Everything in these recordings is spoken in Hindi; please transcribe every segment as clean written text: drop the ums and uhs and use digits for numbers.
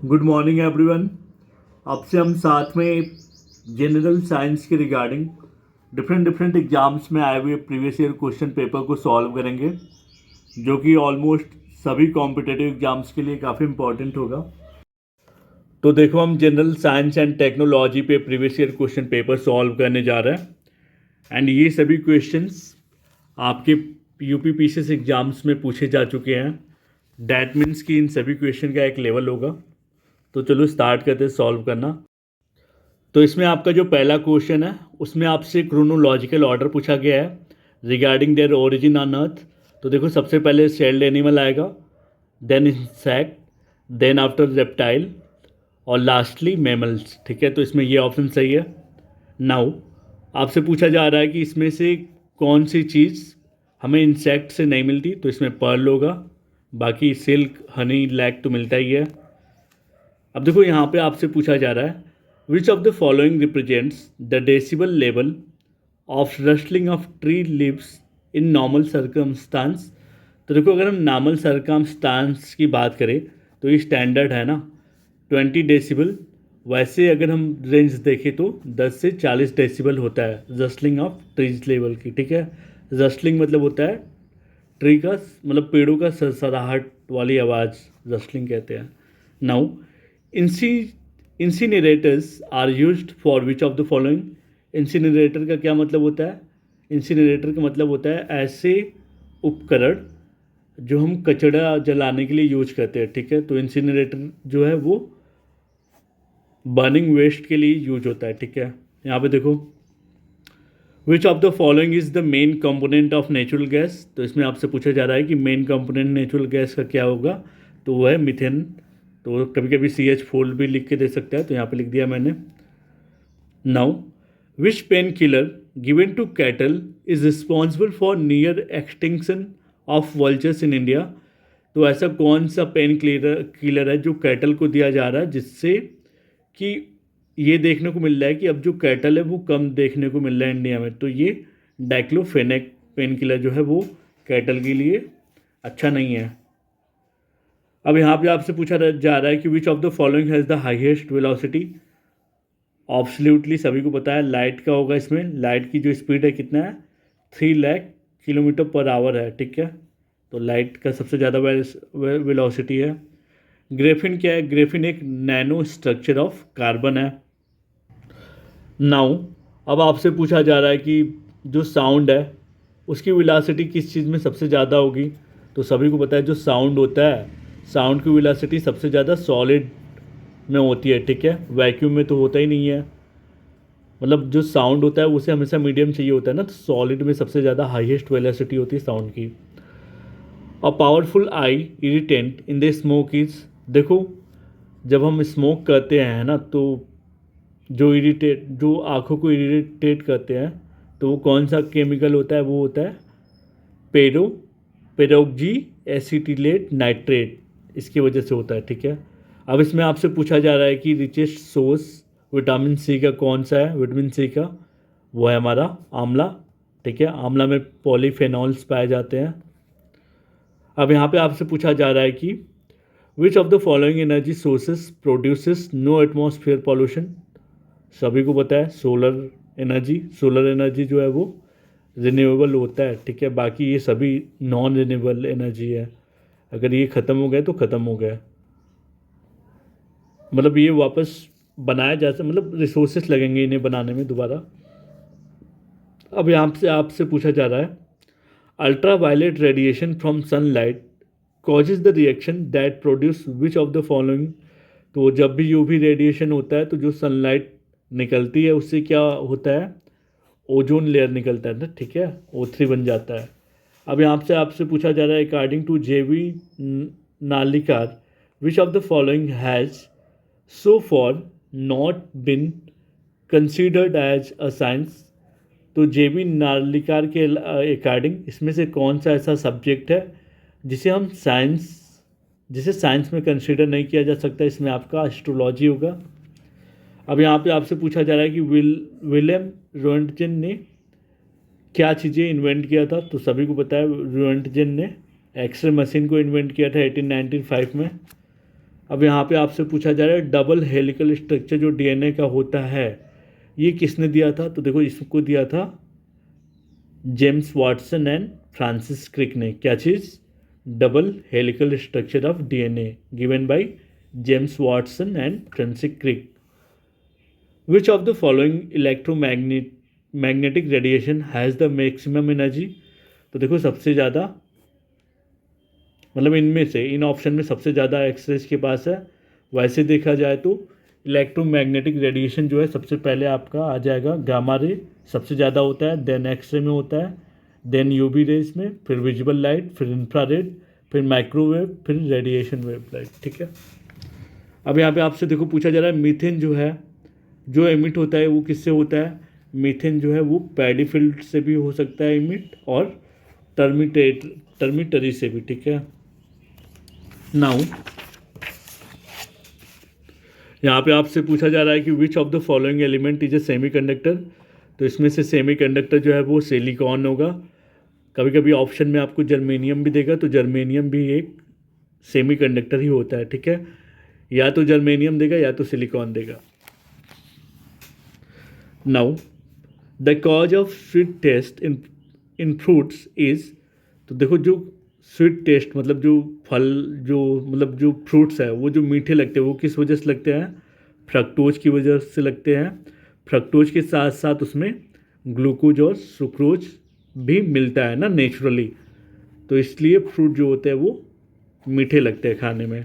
Good morning everyone. अब से हम साथ में जनरल साइंस के रिगार्डिंग डिफरेंट डिफरेंट एग्जाम्स में आए हुए प्रीवियस ईयर क्वेश्चन पेपर को सॉल्व करेंगे, जो कि ऑलमोस्ट सभी कॉम्पिटेटिव एग्जाम्स के लिए काफ़ी इंपॉर्टेंट होगा। तो देखो, हम जनरल साइंस एंड टेक्नोलॉजी पे previous year question paper solve करने जा रहे हैं। एंड ये सभी क्वेश्चंस आपके यूपीपीसीएस एग्जाम्स में पूछे जा चुके हैं। डैट मीन्स कि इन सभी क्वेश्चन का एक लेवल होगा। तो चलो स्टार्ट करते हैं सॉल्व करना। तो इसमें आपका जो पहला क्वेश्चन है उसमें आपसे क्रोनोलॉजिकल ऑर्डर पूछा गया है regarding their origin on earth. तो देखो, सबसे पहले सेल्ड एनिमल आएगा, then insect, then after reptile और लास्टली मैमल्स। ठीक है, तो इसमें ये ऑप्शन सही है। नाउ आपसे पूछा जा रहा है कि इसमें से कौन सी चीज़ हमें इंसेक्ट से नहीं मिलती। तो इसमें पर्ल होगा, बाकी सिल्क, हनी, लैक तो मिलता ही है। अब देखो, यहाँ पे आपसे पूछा जा रहा है which of the following represents the decibel level of rustling of tree leaves in normal circumstance. तो देखो, अगर हम नॉर्मल सर्कमस्टांस की बात करें तो ये स्टैंडर्ड है ना 20 डेसिबल। वैसे अगर हम रेंज देखें तो 10 से 40 डेसिबल होता है रस्टलिंग ऑफ ट्रीज लेवल की। ठीक है, रस्टलिंग मतलब होता है ट्री का, मतलब पेड़ों का सरसराहट वाली आवाज़ रस्टलिंग कहते हैं। Now incinerators are used for which of the following. Incinerator का क्या मतलब होता है? इंसिनरेटर का मतलब होता है ऐसे उपकरण जो हम कचरा जलाने के लिए यूज करते हैं। ठीक है, तो इंसिनरेटर जो है वो बर्निंग वेस्ट के लिए यूज होता है। ठीक है, यहाँ पे देखो, विच of the following is the main component of natural gas. तो इसमें आपसे पूछा जा रहा है कि मेन कंपोनेंट नेचुरल गैस का क्या होगा। तो वो है मीथेन। तो कभी कभी CH4 भी लिख के दे सकता है, तो यहाँ पे लिख दिया मैंने। Now which pain killer given to cattle is responsible for near extinction of vultures in India. तो ऐसा कौन सा पेन किलर है जो कैटल को दिया जा रहा है जिससे कि ये देखने को मिल रहा है कि अब जो कैटल है वो कम देखने को मिल रहा है इंडिया में। तो ये डाइक्लोफेनेक पेन किलर जो है वो कैटल के लिए अच्छा नहीं है। अब यहाँ पे आपसे पूछा जा रहा है कि which of the following has the highest velocity. Absolutely सभी को पता है लाइट का होगा। इसमें लाइट की जो स्पीड है कितना है, 3 लाख किलोमीटर पर आवर है। ठीक है, तो लाइट का सबसे ज़्यादा वेलोसिटी है। ग्रेफिन क्या है? ग्रेफिन एक नैनो स्ट्रक्चर ऑफ कार्बन है। नाउ अब आपसे पूछा जा रहा है कि जो साउंड है उसकी वेलोसिटी किस चीज़ में सबसे ज़्यादा होगी। तो सभी को पता है जो साउंड होता है, साउंड की वेलोसिटी सबसे ज़्यादा सॉलिड में होती है। ठीक है, वैक्यूम में तो होता ही नहीं है। मतलब जो साउंड होता है उसे हमेशा मीडियम चाहिए होता है ना, तो सॉलिड में सबसे ज़्यादा हाईएस्ट वेलोसिटी होती है साउंड की। A powerful I irritant in the smoke is. देखो, जब हम स्मोक करते हैं ना तो जो आँखों को इरिटेट करते हैं तो वो कौन सा केमिकल होता है? वो होता है पेरोक्जी एसिटिलेट नाइट्रेट, इसकी वजह से होता है। ठीक है, अब इसमें आपसे पूछा जा रहा है कि रिचेस्ट सोर्स विटामिन सी का कौन सा है। विटामिन सी का वो है हमारा आंवला। ठीक है, आंवला में पॉलीफेनॉल्स पाए जाते हैं। अब यहाँ पे आपसे पूछा जा रहा है कि which of the following energy sources produces no atmosphere pollution. सभी को पता है सोलर एनर्जी जो है वो रिन्यूएबल होता है। ठीक है, बाकी ये सभी नॉन रिन्यूएबल एनर्जी है। अगर ये ख़त्म हो गए तो ख़त्म हो गया, मतलब ये वापस बनाया जा सकता, मतलब रिसोर्सेस लगेंगे इन्हें बनाने में दोबारा। अब यहाँ से आपसे पूछा जा रहा है ultraviolet radiation from sunlight causes the reaction that produce which of the following. तो जब भी यूवी रेडिएशन होता है तो जो सनलाइट निकलती है उससे क्या होता है, ओजोन लेयर निकलता है ना। ठीक है, O3 बन जाता है। अब यहाँ से आपसे पूछा जा रहा है according to JV Narlikar which of the following has so far not been considered as a science. तो JV नालिकार के अकॉर्डिंग इसमें से कौन सा ऐसा सब्जेक्ट है जिसे साइंस में कंसिडर नहीं किया जा सकता। इसमें आपका एस्ट्रोलॉजी होगा। अब यहाँ पे आपसे पूछा जा रहा है कि विलियम रोएंटगेन ने क्या चीज़ें इन्वेंट किया था। तो सभी को पता है रोएंटगेन ने एक्सरे मशीन को इन्वेंट किया था 1895 में। अब यहाँ पे आपसे पूछा जा रहा है डबल हेलिकल स्ट्रक्चर जो डीएनए का होता है ये किसने दिया था, तो देखो इसको दिया था James Watson and Francis Crick ने। क्या चीज़? Double helical structure of DNA given by James Watson and Francis Crick. Which of the following magnetic radiation has the maximum energy, तो देखो सबसे ज़्यादा मतलब इनमें से इन ऑप्शन में सबसे ज़्यादा एक्सरेज के पास है। वैसे देखा जाए तो इलेक्ट्रोमैग्नेटिक रेडिएशन जो है सबसे पहले आपका आ जाएगा गामा रे, सबसे ज़्यादा होता है, देन एक्सरे में होता है, देन यूवी रेज में, फिर विजिबल लाइट, फिर इंफ्रारेड, फिर माइक्रोवेव, फिर रेडिएशन वेव लाइट। ठीक है, अब यहाँ पे आपसे देखो पूछा जा रहा है मीथेन जो है जो एमिट होता है वो किससे होता है। मीथेन जो है वो पैडी फील्ड से भी हो सकता है एमिट और टर्मिटरी से भी। ठीक है, नाउ यहाँ पे आपसे पूछा जा रहा है कि which of the following element is a semiconductor, तो इसमें से सेमीकंडक्टर जो है वो सिलिकॉन होगा। कभी कभी ऑप्शन में आपको जर्मेनियम भी देगा, तो जर्मेनियम भी एक सेमीकंडक्टर ही होता है। ठीक है, या तो जर्मेनियम देगा या तो सिलिकॉन देगा। Now the cause of sweet taste in fruits is, तो देखो जो स्वीट टेस्ट मतलब जो फल जो मतलब जो फ्रूट्स है वो जो मीठे लगते हैं वो किस वजह से लगते हैं, फ्रक्टोज की वजह से लगते हैं। फ्रक्टोज के साथ साथ उसमें ग्लूकोज और सुक्रोज भी मिलता है ना नेचुरली, तो इसलिए फ्रूट जो होते हैं वो मीठे लगते हैं खाने में।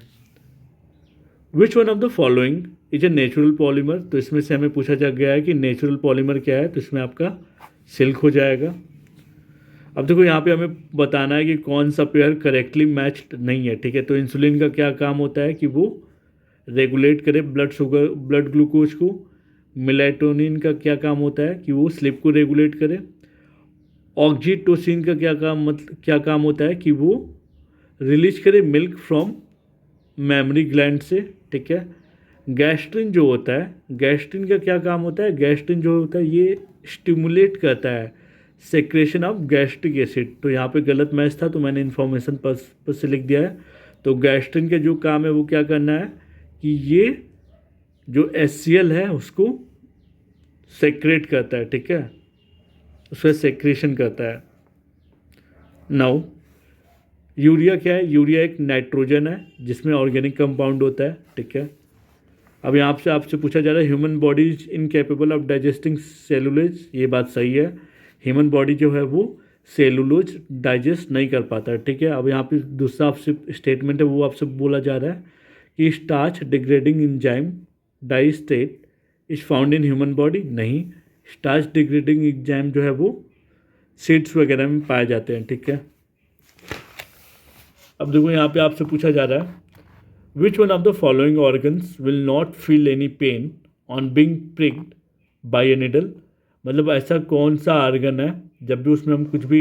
विच one of the following is a natural polymer, तो इसमें से हमें पूछा जा गया है कि नेचुरल पॉलीमर क्या है, तो इसमें आपका सिल्क हो जाएगा। अब देखो यहाँ पे हमें बताना है कि कौन सा पेयर करेक्टली मैच्ड नहीं है। ठीक है, तो इंसुलिन का क्या काम होता है कि वो रेगुलेट करे ब्लड ग्लूकोज को। मेलेटोनिन का क्या काम होता है कि वो स्लीप को रेगुलेट करे। ऑक्सीटोसिन का क्या काम होता है कि वो रिलीज करे मिल्क फ्रॉम मेमोरी ग्लैंड से। ठीक है, गैस्ट्रिन जो होता है, गैस्ट्रिन का क्या काम होता है, गैस्ट्रिन जो होता है ये स्टिमुलेट करता है सेक्रेशन ऑफ गैस्ट्रिक एसिड। तो यहाँ पे गलत मैच था तो मैंने इन्फॉर्मेशन पर से लिख दिया है। तो गैस्ट्रिन का जो काम है वो क्या करना है कि ये जो HCl है उसको सेक्रेट करता है। ठीक है, उसका सेक्रेशन करता है। नाउ यूरिया क्या है, यूरिया एक नाइट्रोजन है जिसमें ऑर्गेनिक कंपाउंड होता है। ठीक है, अब यहाँ से आपसे पूछा जा रहा है human body is incapable of digesting cellulose, ये बात सही है। ह्यूमन बॉडी जो है वो सेलुलोज डाइजेस्ट नहीं कर पाता है। ठीक है, अब यहाँ पे दूसरा आपसे स्टेटमेंट है वो आपसे बोला जा रहा है कि starch degrading enzyme diastase is found in human body, नहीं, स्टार्च डिग्रेडिंग एंजाइम जो है वो सीड्स वगैरह में पाए जाते हैं। ठीक है, अब देखो यहाँ पे आपसे पूछा जा रहा है which one of the following organs will not feel any pain on being pricked by a needle, मतलब ऐसा कौन सा ऑर्गन है जब भी उसमें हम कुछ भी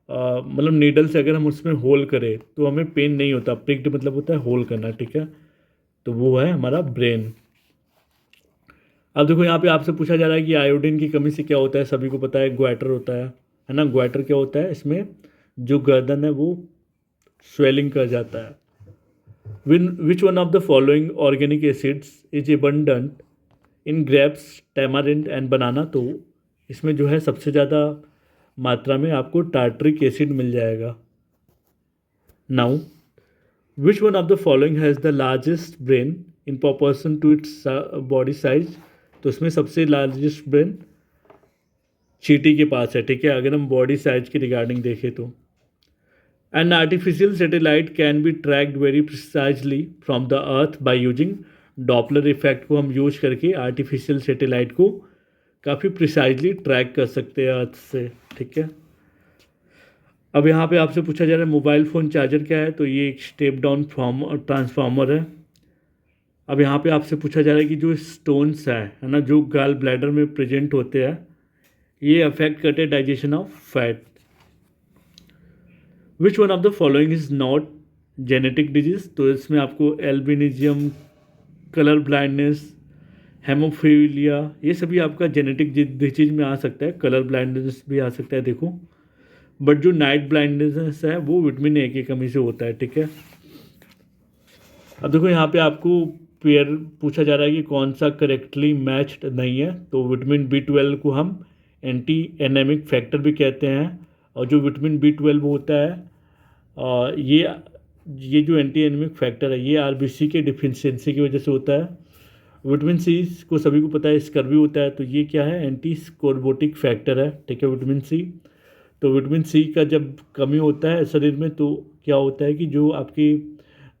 मतलब नीडल से अगर हम उसमें होल करें तो हमें पेन नहीं होता। प्रिक्ड मतलब होता है होल करना। ठीक है, तो वो है हमारा ब्रेन। अब देखो यहाँ पे आपसे पूछा जा रहा है कि आयोडीन की कमी से क्या होता है, सभी को पता है ग्वाइटर होता है ना। ग्वाइटर क्या होता है, इसमें जो गर्दन है वो स्वेलिंग कर जाता है। Which one of the following organic acids is abundant in grapes tamarind and banana, तो इसमें जो है सबसे ज़्यादा मात्रा में आपको टार्टरिक एसिड मिल जाएगा। Now which one of the following has the largest brain in proportion to its body size, तो इसमें सबसे लार्जेस्ट ब्रेन चींटी के पास है। ठीक है, अगर हम बॉडी साइज की रिगार्डिंग देखें तो an artificial satellite can be tracked very precisely from the earth by using Doppler effect को हम यूज करके आर्टिफिशियल सैटेलाइट को काफ़ी प्रिसाइजली ट्रैक कर सकते हैं अर्थ से। ठीक है, अब यहाँ पे आपसे पूछा जा रहा है मोबाइल फ़ोन चार्जर क्या है, तो ये एक स्टेप डाउन ट्रांसफार्मर है। अब यहाँ पे आपसे पूछा जा रहा है कि जो स्टोन्स है ना, जो गाल ब्लैडर में प्रेजेंट होते हैं ये अफेक्ट करते हैं digestion of fat. Which one of the following is not genetic disease, तो इसमें आपको एल्बिनिज्म, कलर ब्लाइंडनेस, हेमोफीलिया, ये सभी आपका जेनेटिक डिजीज में आ सकता है। कलर ब्लाइंडनेस भी आ सकता है देखो, बट जो नाइट ब्लाइंडनेस है वो विटामिन ए की कमी से होता है। ठीक है, अब देखो यहाँ पे आपको पेयर पूछा जा रहा है कि कौन सा करेक्टली मैच्ड नहीं है। तो विटामिन B12 को हम एंटी एनेमिक फैक्टर भी कहते हैं। और जो विटामिन B12 होता है ये जो एंटी एनेमिक फैक्टर है ये RBC के डिफिशियंसी की वजह से होता है। विटामिन सी को सभी को पता है स्कर्वी होता है, तो ये क्या है, एंटी स्कोरबोटिक फैक्टर है, ठीक है, विटामिन सी। तो विटामिन सी का जब कमी होता है शरीर में तो क्या होता है कि जो आपकी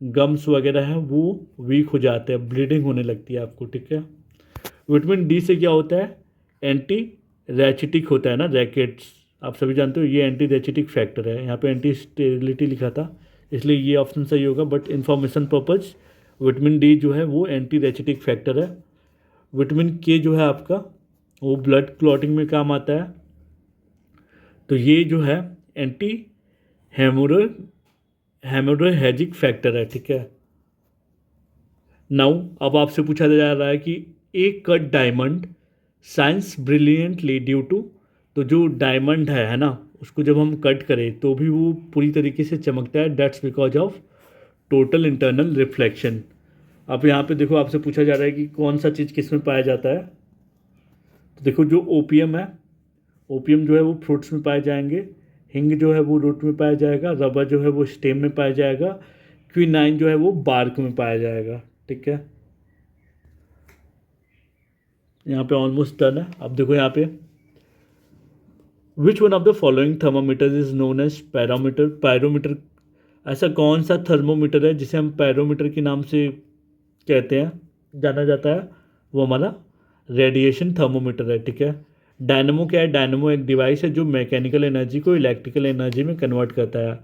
गम्स वगैरह हैं वो वीक हो जाते हैं, ब्लीडिंग होने लगती है आपको, ठीक है। विटामिन डी से क्या होता है, एंटी रैचिटिक होता है ना, रैकेट्स आप सभी जानते हो, ये एंटी रैचिटिक फैक्टर है। यहाँ पे एंटी स्टेरिलिटी लिखा था इसलिए ये ऑप्शन सही होगा, but information purpose vitamin D जो है वो एंटी रैचिटिक फैक्टर है। विटामिन के जो है आपका वो ब्लड क्लॉटिंग में काम आता है, तो ये जो है एंटी हेमोरो हेमोरोहेजिक फैक्टर है, ठीक है। नाउ अब आपसे पूछा जा रहा है कि a cut diamond shines brilliantly due to, तो जो डायमंड है ना, उसको जब हम कट करें तो भी वो पूरी तरीके से चमकता है, that's because of total internal reflection. अब यहाँ पे देखो आपसे पूछा जा रहा है कि कौन सा चीज़ किस में पाया जाता है। तो देखो जो ओपियम है, ओपियम जो है वो फ्रूट्स में पाए जाएंगे, हिंग जो है वो रूट में पाया जाएगा, रबर जो है वो स्टेम में पाया जाएगा, क्विनाइन जो है वो बार्क में पाया जाएगा, ठीक है। यहाँ पे ऑलमोस्ट डन है। अब देखो यहाँ पे which one of the following thermometer is known as parameter, pyrometer, ऐसा कौन सा थर्मोमीटर है जिसे हम पैरोमीटर के नाम से कहते हैं, जाना जाता है, वो हमारा रेडिएशन थर्मोमीटर है, ठीक है। डायनमो क्या है, डायनमो एक डिवाइस है जो मैकेनिकल एनर्जी को इलेक्ट्रिकल एनर्जी में कन्वर्ट करता है।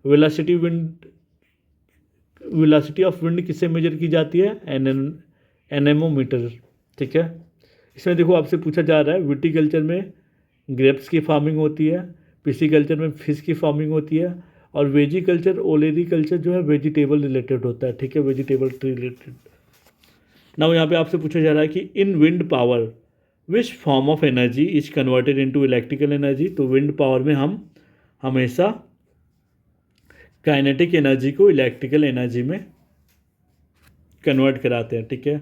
वेलोसिटी ऑफ विंड किससे मेजर की जाती है, एनेमोमीटर, ठीक है। इसमें देखो आपसे पूछा जा रहा है विटीकल्चर में ग्रेप्स की फार्मिंग होती है, पिसिकल्चर में फिश की फार्मिंग होती है, और वेजिकल्चर ओलेरिकल्चर जो है वेजिटेबल रिलेटेड होता है, ठीक है, वेजिटेबल रिलेटेड। नाउ यहाँ पे आपसे पूछा जा रहा है कि इन wind power which form of energy is converted into electrical energy. तो विंड पावर में हम हमेशा काइनेटिक एनर्जी को इलेक्ट्रिकल एनर्जी में कन्वर्ट कराते हैं, ठीक है।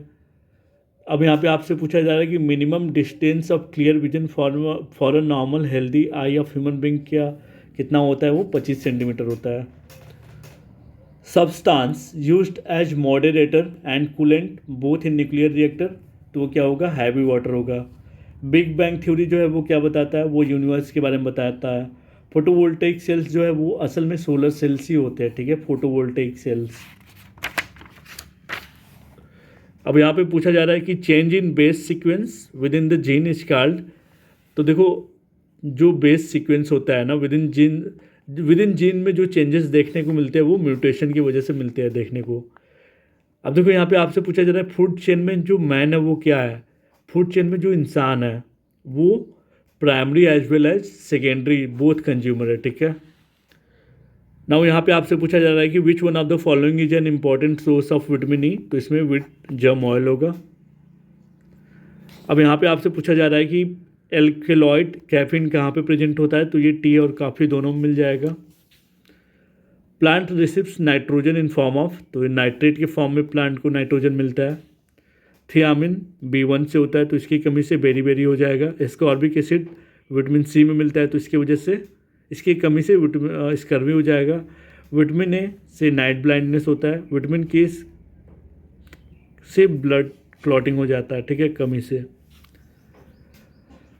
अब यहाँ पे आपसे पूछा जा रहा है कि minimum distance of clear vision for a normal healthy eye of human being कितना होता है, वो 25 सेंटीमीटर होता है। Substance used as moderator and coolant both in nuclear reactor, तो वो क्या होगा, हैवी वाटर होगा। बिग बैंग थ्योरी जो है वो क्या बताता है, वो यूनिवर्स के बारे में बताता है। फोटोवोल्टेइक सेल्स जो है वो असल में सोलर सेल्स ही होते हैं, ठीक है, फोटोवोल्टेइक सेल्स। अब यहाँ पे पूछा जा रहा है कि change in base sequence with in the gene is called, तो देखो जो बेस सीक्वेंस होता है ना विद इन जीन में जो चेंजेस देखने को मिलते हैं वो म्यूटेशन की वजह से मिलते हैं देखने को। अब देखो यहाँ पे आपसे पूछा जा रहा है फूड चेन में जो मैन है वो क्या है, फूड चेन में जो इंसान है वो primary as well as secondary both consumer है, ठीक है। नाउ यहाँ पे आपसे पूछा जा रहा है कि विच one of the following is an important source of vitamin E, तो इसमें विट जर्म ऑयल होगा। अब यहाँ पे आपसे पूछा जा रहा है कि एल्केलॉइड कैफीन कहाँ पे प्रेजेंट होता है, तो ये टी और कॉफ़ी दोनों में मिल जाएगा। Plant receives nitrogen in form of, तो नाइट्रेट के फॉर्म में प्लांट को नाइट्रोजन मिलता है। थियामिन B1 से होता है तो इसकी कमी से बेरी हो जाएगा। एस्कॉर्बिक एसिड विटामिन सी में मिलता है तो इसकी वजह से, इसकी कमी से स्कर्वी हो जाएगा। विटामिन ए से नाइट ब्लाइंडनेस होता है। विटामिन के से ब्लड क्लॉटिंग हो जाता है, ठीक है, कमी से।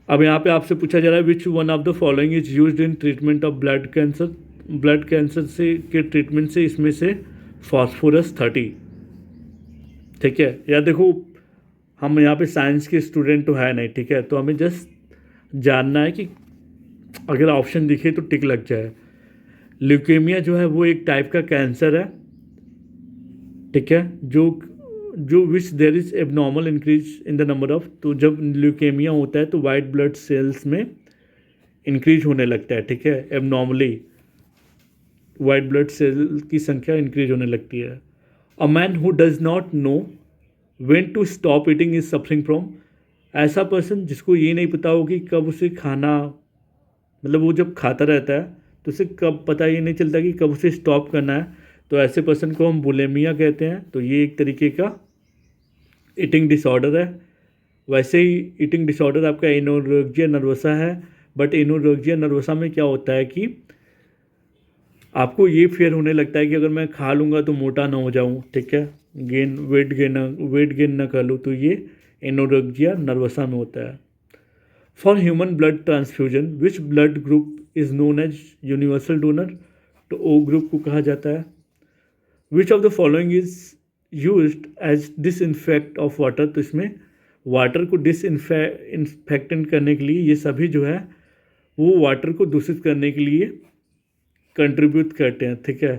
अब यहाँ पे आपसे पूछा जा रहा है which one of the following is used in treatment of blood cancer, blood cancer से के ट्रीटमेंट से इसमें से फास्फोरस 30, ठीक है। या देखो हम यहाँ पे साइंस के स्टूडेंट तो है नहीं, ठीक है, तो हमें जस्ट जानना है कि अगर ऑप्शन दिखे तो टिक लग जाए। ल्यूकेमिया जो है वो एक टाइप का कैंसर है, ठीक है, जो which there is abnormal increase in the number of, तो जब ल्यूकेमिया होता है तो वाइट ब्लड सेल्स में इंक्रीज होने लगता है, ठीक है, एबनॉर्मली वाइट ब्लड सेल की संख्या इंक्रीज होने लगती है। A man who does not know when to stop eating is suffering from, ऐसा पर्सन जिसको ये नहीं पता हो कि कब उसे खाना, मतलब वो जब खाता रहता है तो उसे कब पता ये नहीं चलता कि कब उसे स्टॉप करना है, तो ऐसे पर्सन को हम बुलिमिया कहते हैं। तो ये एक तरीके का ईटिंग डिसऑर्डर है। वैसे ही ईटिंग डिसऑर्डर आपका एनोरेक्सिया नर्वसा है, बट एनोरेक्सिया नर्वसा में क्या होता है कि आपको ये फियर होने लगता है कि अगर मैं खा लूँगा तो मोटा ना हो जाऊँ, ठीक है, वेट गेन ना कर लूँ, तो ये एनोरेक्सिया नर्वसा में होता है। For human blood transfusion which blood group is known as universal donor, तो ओ ग्रुप को कहा जाता है। Which of the following is used as disinfect of water, तो इसमें वाटर को डिसइंफेक्टेंट करने के लिए ये सभी जो है वो वाटर को दूषित करने के लिए कंट्रीब्यूट करते हैं, ठीक है।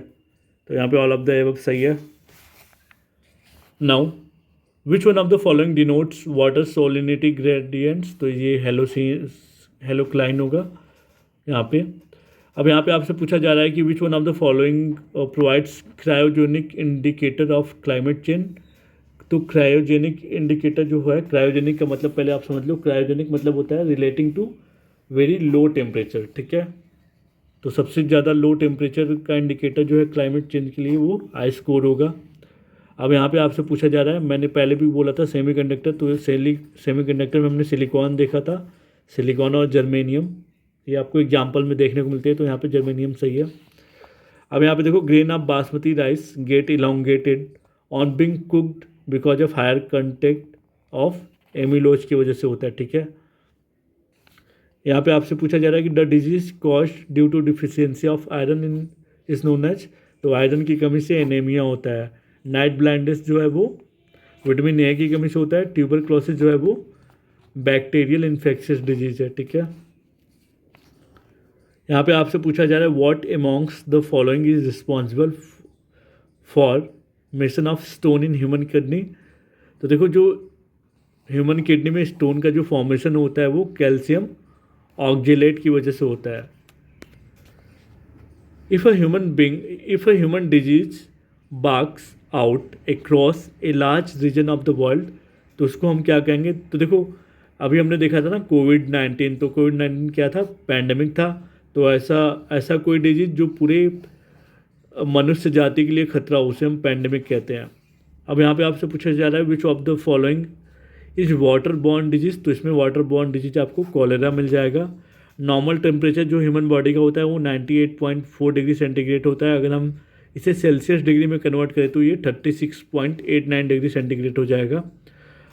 तो यहाँ पे ऑल ऑफ द एबव सही है। Now which one of the following denotes water salinity gradients, तो ये हेलोक्लाइन होगा यहाँ पे। अब यहाँ पे आपसे पूछा जा रहा है कि विच one of the following provides cryogenic indicator of climate change, तो क्रायोजेनिक इंडिकेटर जो है, क्रायोजेनिक का मतलब पहले आप समझ लो, क्रायोजेनिक मतलब होता है relating to very low temperature, ठीक है। तो सबसे ज़्यादा लो टेम्परेचर का इंडिकेटर जो है क्लाइमेट चेंज के लिए वो आइस कोर होगा। अब यहाँ पे आपसे पूछा जा रहा है, मैंने पहले भी बोला था सेमीकंडक्टर, तो सेमीकंडक्टर में हमने सिलिकॉन देखा था, सिलिकॉन और जर्मेनियम, ये आपको एग्जाम्पल में देखने को मिलते हैं, तो यहाँ पे जर्मेनियम सही है। अब यहाँ पे देखो, grain of basmati rice get elongated on being cooked because of higher content of amylose की वजह से होता है, ठीक है। यहाँ पे आपसे पूछा जा रहा है कि the disease cause due to deficiency of iron in is known as, तो आयरन की कमी से एनीमिया होता है। नाइट ब्लाइंडनेस जो है वो विटामिन ए की कमी से होता है। ट्यूबरक्लोसिस जो है वो बैक्टीरियल इन्फेक्शियस डिजीज है, ठीक है। यहाँ पे आपसे पूछा जा रहा है what amongst the following is responsible for mission of stone in human kidney, तो देखो जो ह्यूमन किडनी में स्टोन का जो फॉर्मेशन होता है वो कैल्शियम ऑक्जेलेट की वजह से होता है। If a human disease barks out across a large region of the world, तो उसको हम क्या कहेंगे। तो देखो अभी हमने देखा था ना कोविड-19, तो कोविड-19 क्या था, पैंडेमिक था। तो ऐसा कोई डिजीज जो पूरे मनुष्य जाति के लिए खतरा हो, उसे हम पैंडेमिक कहते हैं। अब यहाँ पे आपसे पूछा जा रहा है which of the following is water borne disease, तो इसमें वाटर बॉर्न डिजीज आपको कॉलेरा मिल जाएगा। नॉर्मल टेम्परेचर जो ह्यूमन बॉडी का होता है वो 98.4 डिग्री सेंटीग्रेड होता है। अगर हम इसे सेल्सियस डिग्री में कन्वर्ट करें तो ये 36.89 डिग्री सेंटीग्रेड हो जाएगा।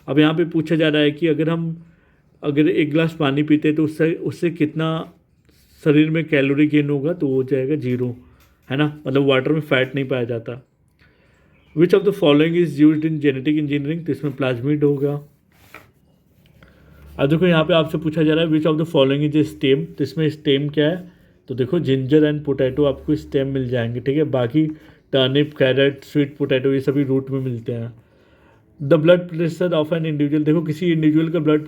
अब यहाँ पे पूछा जा रहा है कि अगर एक गिलास पानी पीते हैं तो उससे कितना शरीर में कैलोरी गेन होगा, तो वो हो जाएगा 0, है ना, मतलब वाटर में फैट नहीं पाया जाता। विच of the following is used in genetic engineering, तो इसमें प्लाज्मिड होगा। अब देखो यहाँ पे आपसे पूछा जा रहा है which of the following is stem, तो इसमें स्टेम क्या है, तो देखो जिंजर एंड पोटैटो आपको स्टेम मिल जाएंगे, ठीक है। बाकी टर्निप, कैरेट, स्वीट पोटैटो ये सभी रूट में मिलते हैं। The blood pressure of an individual, देखो किसी इंडिविजुअल का ब्लड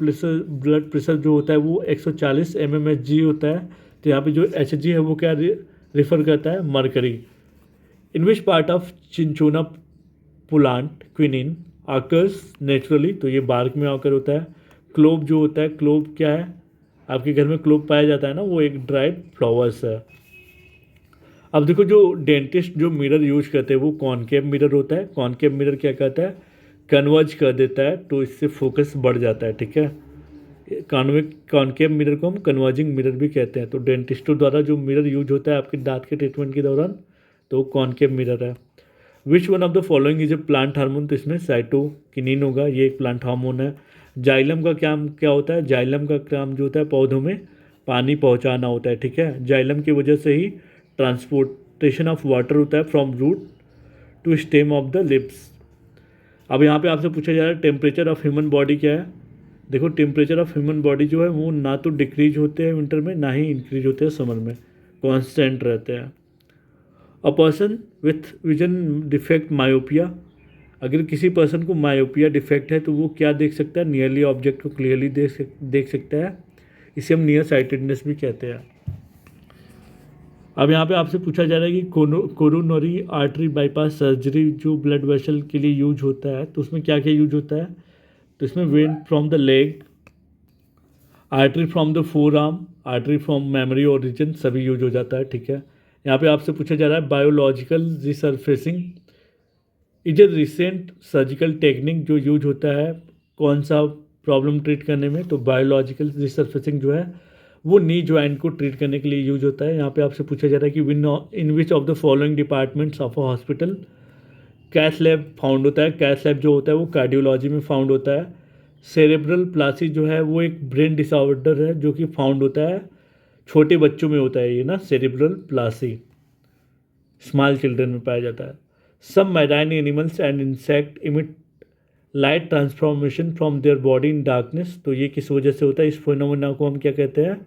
प्रेशर जो होता है वो 140 mmHg होता है। तो यहाँ पे जो Hg है वो क्या रिफर करता है, mercury. In which part of cinchona plant quinine occurs naturally, तो ये बार्क में आकर होता है। क्लोव जो होता है, क्लोव क्या है, आपके घर में क्लोव पाया जाता है ना, वो एक ड्राइड फ्लावर्स है। अब देखो जो डेंटिस्ट जो मिरर यूज करते हैं वो कॉनकेव मिरर होता है। कॉनकेव मिरर क्या कहता है, कन्वर्ज कर देता है, तो इससे फोकस बढ़ जाता है, ठीक है। कॉनकेव मिरर को हम कन्वर्जिंग मिरर भी कहते हैं। तो डेंटिस्टों द्वारा जो मिरर यूज होता है आपके दांत के ट्रीटमेंट के दौरान, तो कॉनकेव मिरर है। Which one of the following is a plant hormone, तो इसमें साइटोकिनिन होगा, ये एक प्लांट हार्मोन है। जाइलम का काम क्या होता है, जाइलम का काम जो होता है पौधों में पानी पहुंचाना होता है, ठीक है। जाइलम की वजह से ही ट्रांसपोर्टेशन ऑफ वाटर होता है from root to stem of the lips. अब यहाँ पे आपसे पूछा जा रहा है टेम्परेचर ऑफ ह्यूमन बॉडी क्या है। देखो टेम्परेचर ऑफ ह्यूमन बॉडी जो है वो ना तो डिक्रीज होते हैं विंटर में, ना ही इंक्रीज होते हैं समर में, कॉन्स्टेंट रहते हैं। A person with vision defect myopia, अगर किसी पर्सन को मायोपिया डिफेक्ट है तो वो क्या देख सकता है, नियरली ऑब्जेक्ट को क्लियरली देख सकता है, इसे हम नियर साइटेडनेस भी कहते हैं। अब यहाँ पे आपसे पूछा जा रहा है कि कोरोनरी आर्टरी बाईपास सर्जरी जो ब्लड वेसल के लिए यूज होता है, तो उसमें क्या क्या यूज होता है, तो इसमें when from the leg, artery from the four arm, artery from memory origin सभी यूज हो जाता है, ठीक है। यहाँ पे आपसे पूछा जा रहा है biological resurfacing is a recent surgical technique जो यूज होता है कौन सा प्रॉब्लम ट्रीट करने में। तो बायोलॉजिकल रिसर्फेसिंग जो है वो नी ज्वाइंट को ट्रीट करने के लिए यूज होता है। यहाँ पे आपसे पूछा जा रहा है कि in which of the following departments of a hospital cath lab found होता है। कैथ लैब जो होता है वो कार्डियोलॉजी में फाउंड होता है। सेरेब्रल प्लासी जो है वो एक ब्रेन डिसऑर्डर है जो कि फाउंड होता है छोटे बच्चों में होता है ये ना, सेरेब्रल प्लासी स्मॉल चिल्ड्रन में पाया जाता है। Some marine animals and insect emit light transformation from their body in darkness. तो ये किस वजह से होता है, इस फिनोमेना को हम क्या कहते हैं,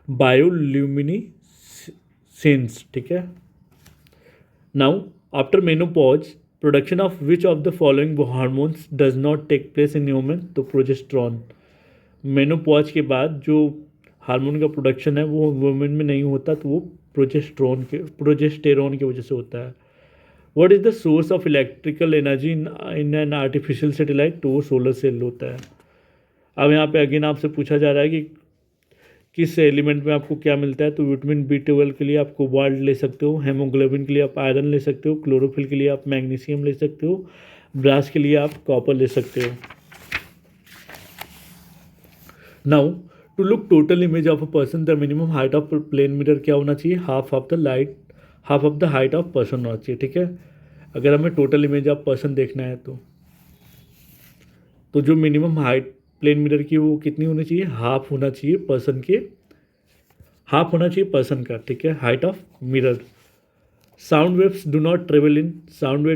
बायोल्यूमिनिसेंस। ठीक है। Now after menopause production of which of the following hormones does not take place in human. तो प्रोजेस्टेरॉन। मेनोपॉज के बाद जो हार्मोन का प्रोडक्शन है वो वुमेन में नहीं होता, तो वो प्रोजेस्टेरॉन की वजह से होता है। What is the source of electrical energy in an artificial satellite. तो वो सोलर सेल होता है। अब यहाँ पे अगेन आपसे पूछा जा रहा है कि किस एलिमेंट में आपको क्या मिलता है। तो विटामिन B12 के लिए आप कोबाल्ट ले सकते हो, हेमोग्लोबिन के लिए आप आयरन ले सकते हो, क्लोरोफिल के लिए आप मैग्नीशियम ले सकते हो, ब्रास के लिए आप कॉपर ले सकते हो। Now to look total image of a person the minimum height of plane mirror क्या होना चाहिए, half of the height of person होना चाहिए। ठीक है। अगर हमें टोटल इमेज ऑफ पर्सन देखना है तो जो मिनिमम हाइट प्लेन मिरर की वो कितनी होनी चाहिए, हाफ होना चाहिए पर्सन के, हाफ होना चाहिए पर्सन का। ठीक है, height of mirror. Sound waves do not travel in sound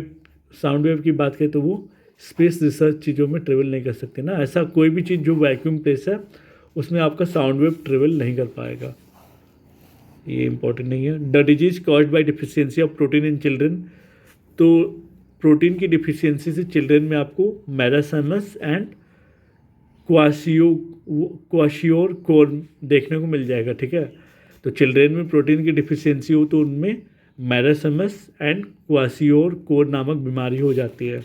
wave की बात करें तो वो स्पेस रिसर्च चीज़ों में ट्रेवल नहीं कर सकते ना। ऐसा कोई भी चीज़ जो वैक्यूम प्लेस है उसमें आपका साउंड वेव ट्रेवल नहीं कर पाएगा, ये इंपॉर्टेंट नहीं है। The disease caused by deficiency of protein in children. तो प्रोटीन की डिफिशियंसी से चिल्ड्रन में आपको मैरासमस एंड क्वाशियोर कोर देखने को मिल जाएगा। ठीक है। तो चिल्ड्रन में प्रोटीन की डिफिशियंसी हो तो उनमें मैरासमस एंड क्वाशियोर कोर नामक बीमारी हो जाती है।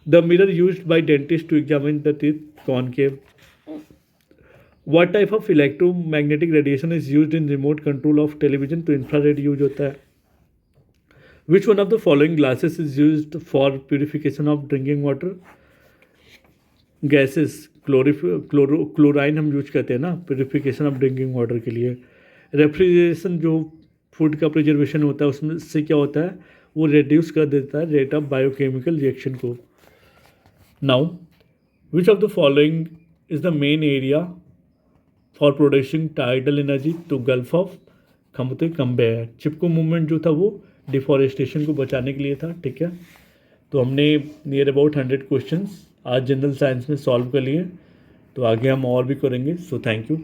The mirror used by dentist to examine the teeth concave. What type of electromagnetic radiation is used in remote control of television. तो इंफ्रारेड यूज होता है। Which one of the following glasses is used for purification of drinking water. Gases chlorine हम यूज करते हैं ना प्यूरिफिकेशन ऑफ ड्रिंकिंग वाटर के लिए। रेफ्रिजरेशन जो फूड का प्रिजर्वेशन होता है उसमें से क्या होता है, वो रिड्यूस कर देता है रेट ऑफ बायोकेमिकल रिएक्शन को। Now which of the following is the main area for producing tidal energy. तो गल्फ ऑफ खम्बे है। चिपको मूवमेंट जो था वो डिफॉरेस्टेशन को बचाने के लिए था। ठीक है। तो हमने नियर अबाउट 100 क्वेश्चंस आज जनरल साइंस में सॉल्व कर लिए, तो आगे हम और भी करेंगे। So thank you.